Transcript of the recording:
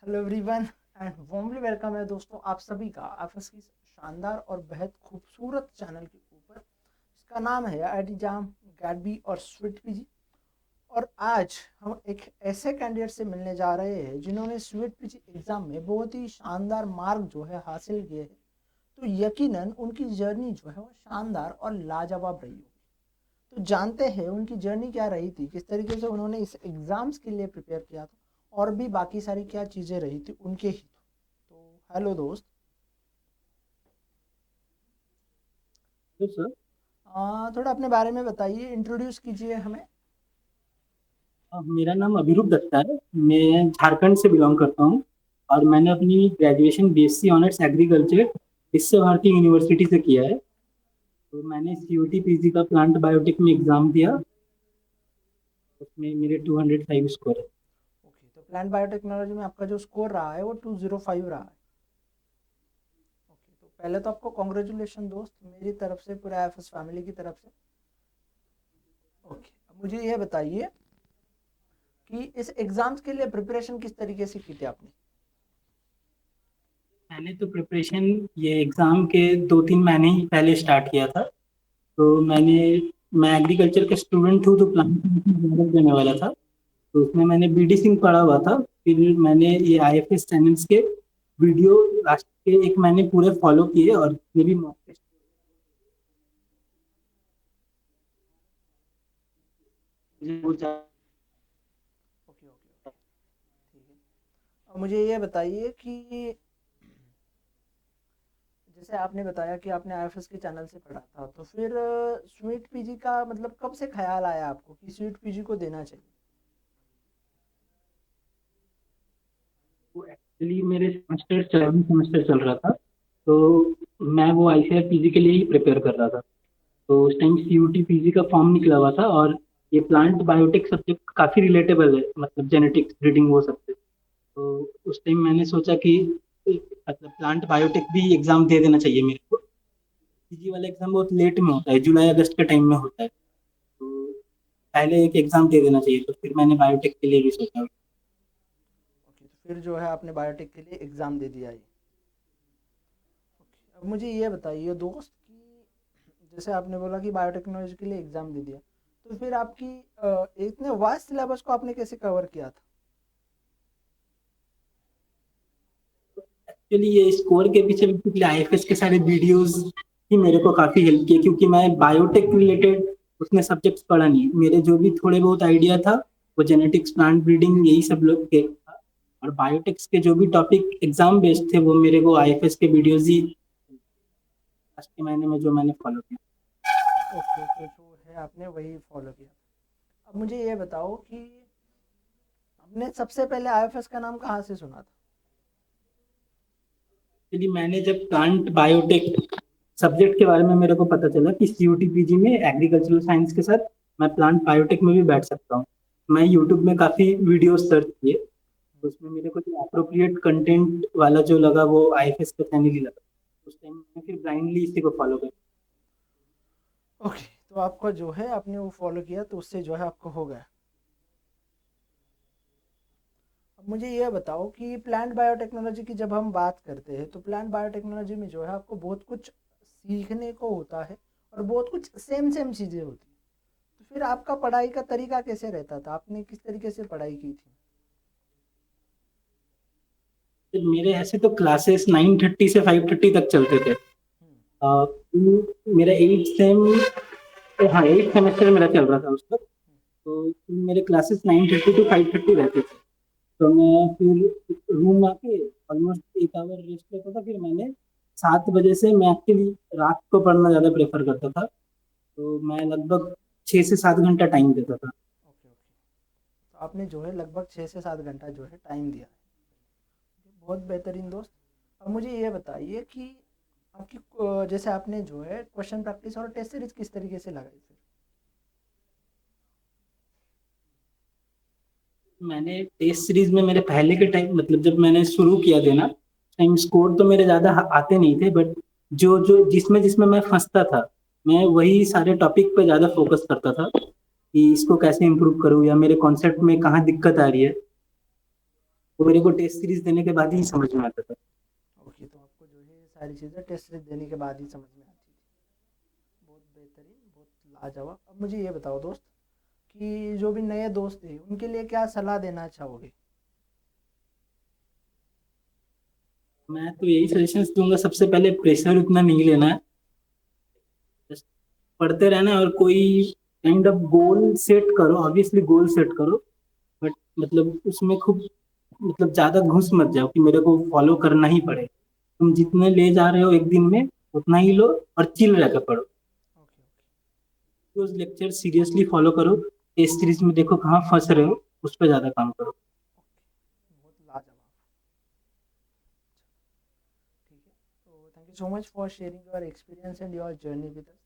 Hello everyone and warmly welcome है दोस्तों आप सभी का एफएस की शानदार और बेहद खूबसूरत चैनल के ऊपर इसका नाम है एडिजाम गैडबी और स्वीट पीजी। और आज हम एक ऐसे कैंडिडेट से मिलने जा रहे हैं जिन्होंने स्वीट पीजी एग्ज़ाम में बहुत ही शानदार मार्क जो है हासिल किए हैं। तो यकीनन उनकी जर्नी जो है वो शानदार और लाजवाब रही होगी। तो जानते हैं उनकी जर्नी क्या रही थी, किस तरीके से उन्होंने इस एग्ज़ाम्स के लिए प्रिपेयर किया था और भी बाकी सारी क्या चीज़ें रही थी उनके ही। तो हेलो दोस्त। तो सर, थोड़ा अपने बारे में बताइए, इंट्रोड्यूस कीजिए हमें। मेरा नाम अभिरूप दत्ता है। मैं झारखंड से बिलोंग करता हूँ और मैंने अपनी ग्रेजुएशन बीएससी ऑनर्स एग्रीकल्चर विश्व भारती यूनिवर्सिटी से किया है। तो मैंने सीयूटी पीजी का प्लांट बायोटेक में एग्जाम दिया। उसमें मेरे 205 स्कोर है। ओके, तो प्लांट बायोटेक्नोलॉजी में आपका जो स्कोर रहा है वो 205 रहा है। ओके, तो पहले तो आपको कॉन्ग्रेचुलेशन दोस्त मेरी तरफ से, पूरा एफएस फैमिली की तरफ से। ओके, अब मुझे ये बताइए कि इस एग्ज़ाम्स के लिए प्रिपरेशन किस तरीके से की थी आपने। मैंने तो प्रिपरेशन ये एग्जाम के 2-3 महीने ही पहले स्टार्ट किया था। तो मैं एग्रीकल्चर का स्टूडेंट हूँ, तो प्लांट देने वाला था। तो उसमें मैंने बीडी सिंह पढ़ा हुआ था। फिर मैंने ये आईएफएस चैनल्स के वीडियो लास्ट के 1 महीने पूरे फॉलो किए और जितने भी मॉक टेस्ट वो ओके ओके ओके, ठीक है। अब मुझे ये बताइए कि जैसे आपने बताया कि आपने आईएफएस के चैनल से पढ़ा था, तो फिर स्वीट पीजी का मतलब कब से ख्याल आया आपको कि स्वीट पीजी को देना चाहिए। एक्चुअली मेरे सेमेस्टर 7 सेमेस्टर चल रहा था। तो मैं वो आईसीआर पीजी के लिए ही प्रिपेयर कर रहा था। तो उस टाइम सीयूटी पीजी का फॉर्म निकला हुआ था और ये प्लांट बायोटेक सब्जेक्ट काफ़ी रिलेटेबल है, मतलब जेनेटिक्स ब्रीडिंग वो सब से। तो उस टाइम मैंने सोचा कि मतलब प्लांट बायोटेक भी एग्जाम दे देना चाहिए मेरे को। पीजी वाला एग्जाम बहुत लेट में होता है, जुलाई अगस्त के टाइम में होता है। तो पहले एक एग्जाम दे देना चाहिए, तो फिर मैंने बायोटेक के लिए भी सोचा। ओके, तो फिर जो है आपने बायोटेक के लिए एग्ज़ाम दे दिया ये। ओके, अब मुझे ये बताइए दोस्त कि जैसे आपने बोला कि बायोटेक्नोलॉजी के लिए एग्ज़ाम दे दिया, तो फिर आपकी इतने वास्ट सिलेबस को आपने कैसे कवर किया था। एक्चुअली ये स्कोर के पीछे बेसिकली आईएफएस के सारे वीडियोस ही मेरे को काफी हेल्प किए, क्योंकि मैं बायोटेक रिलेटेड उसमें सब्जेक्ट्स पढ़ा नहीं। मेरे जो भी थोड़े बहुत आइडिया था वो जेनेटिक्स प्लांट ब्रीडिंग यही सब लोग के था। और बायोटेक्स के जो भी टॉपिक एग्जाम बेस्ड थे वो मेरे को आईएफएस के वीडियोस ही लास्ट के महीने में जो मैंने फॉलो किया। ओके, तो जो है आपने वही फॉलो किया। अब मुझे ये बताओ कि आपने सबसे पहले आईएफएस का नाम कहाँ से सुना था। एक्चुअली मैंने जब प्लांट बायोटेक सब्जेक्ट के बारे में मेरे को पता चला कि सीयूटी पीजी में एग्रीकल्चरल साइंस के साथ मैं प्लांट बायोटेक में भी बैठ सकता हूँ, मैं यूट्यूब में काफ़ी वीडियो सर्च किए। तो उसमें मेरे को जो अप्रोप्रिएट कंटेंट वाला जो लगा वो आईएफएस का चैनल ही लगा। उस टाइम मैं फिर ब्लाइंडली इसी को फॉलो कर। ओके, तो आपका जो है आपने वो फॉलो किया तो उससे जो है आपको हो गया। अब मुझे ये बताओ कि प्लांट बायोटेक्नोलॉजी की जब हम बात करते हैं तो प्लांट बायोटेक्नोलॉजी में जो है आपको बहुत कुछ सीखने को होता है और बहुत कुछ सेम सेम चीज़ें होती हैं। तो फिर आपका पढ़ाई का तरीका कैसे रहता था, आपने किस तरीके से पढ़ाई की थी। फिर मेरे ऐसे तो क्लासेस 9:30 से 5:30 तक चलते थे। हम्म। मेरा 8 सेम, हाँ 8 सेमेस्टर मेरा चल रहा था उस वक्त। तो मेरे क्लासेस 9:30 to 5:30 रहते थे। तो मैं फिर रूम आके ऑलमोस्ट 1 आवर रेस्ट लेता था। फिर मैंने 7 बजे से मैं एक्चुअली रात को पढ़ना ज़्यादा प्रेफर करता था। तो मैं लगभग 6 से 7 घंटा टाइम देता था। ओके ओके, तो आपने जो है लगभग 6 से 7 घंटा जो है टाइम दिया है। बहुत बेहतरीन दोस्त। अब मुझे ये बताइए कि आपकी जैसे आपने जो है क्वेश्चन प्रैक्टिस और टेस्ट सीरीज किस तरीके से लगाई फिर। मैंने टेस्ट सीरीज में मेरे पहले के टाइम, मतलब जब मैंने शुरू किया देना टाइम, स्कोर तो मेरे ज़्यादा आते नहीं थे। बट जो जो जिसमें जिसमें मैं फंसता था, मैं वही सारे टॉपिक पे ज़्यादा फोकस करता था कि इसको कैसे इम्प्रूव करूँ या मेरे कॉन्सेप्ट में कहाँ दिक्कत आ रही है। वो मेरे को टेस्ट सीरीज देने के बाद ही समझ में आता था। ओके, तो आपको जो है ये सारी चीज़ें टेस्ट सीरीज देने के बाद ही समझ में आती थी। बहुत बेहतरीन, बहुत लाजवाब। अब मुझे ये बताओ दोस्त कि जो भी नए दोस्त हैं उनके लिए क्या सलाह देना चाहोगे? मैं तो यही सजेशंस दूंगा, सबसे पहले प्रेशर उतना नहीं लेना है, बस पढ़ते रहना है, और कोई काइंड ऑफ गोल सेट करो, ऑब्वियसली गोल सेट करो, बट मतलब उसमें खूब मतलब ज्यादा घुस मत जाओ कि मेरे को फॉलो करना ही पड़े। तुम जितने ले जा रहे हो एक दिन में उतना ही लो, और चिल रह कर पढ़ो। ओके, ओके, रोज लेक्चर सीरियसली फॉलो करो, टेस्ट सीरीज में देखो कहाँ फंस रहे हो, उस पर ज्यादा काम करो। ओके, बहुत लाजवाब। ठीक है, तो thank you so much for sharing your experience and your journey with us.